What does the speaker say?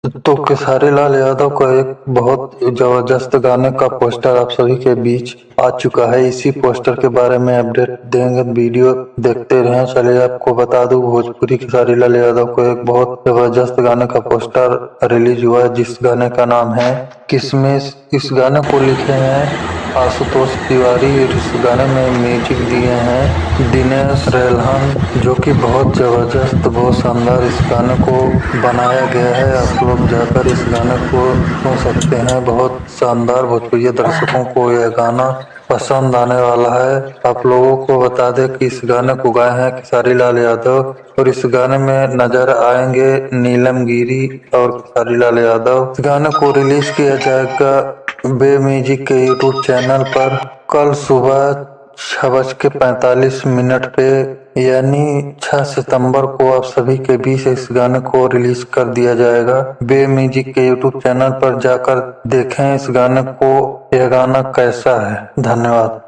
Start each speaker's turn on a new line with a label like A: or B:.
A: तो खेसारी लाल यादव का एक बहुत जबरदस्त गाने का पोस्टर आप सभी के बीच आ चुका है। इसी पोस्टर के बारे में अपडेट देंगे, वीडियो देखते रहें। चलिए आपको बता दूं, भोजपुरी खेसारी लाल यादव को एक बहुत जबरदस्त गाने का पोस्टर रिलीज हुआ है, जिस गाने का नाम है किसमिस। इस गाने को लिखे हैं आशुतोष तिवारी और इस गाने में म्यूजिक दिए हैं दिनेश रेलहन, जो कि बहुत जबरदस्त, बहुत शानदार इस गाने को बनाया गया है। आप लोग जाकर इस गाने को सुन सकते हैं। बहुत शानदार, भोजपुरी दर्शकों को यह गाना पसंद आने वाला है। आप लोगों को बता दें कि इस गाने को गाए हैं खेसारी लाल यादव और इस गाने में नजर आएंगे नीलम गिरी और खेसारी लाल यादव। इस गाने को रिलीज किया जाएगा बे म्यूजिक के यूट्यूब चैनल पर कल सुबह 6:45 पे, यानी 6 सितंबर को आप सभी के बीच इस गाने को रिलीज कर दिया जाएगा। बे म्यूजिक के यूट्यूब चैनल पर जाकर देखें इस गाने को, यह गाना कैसा है। धन्यवाद।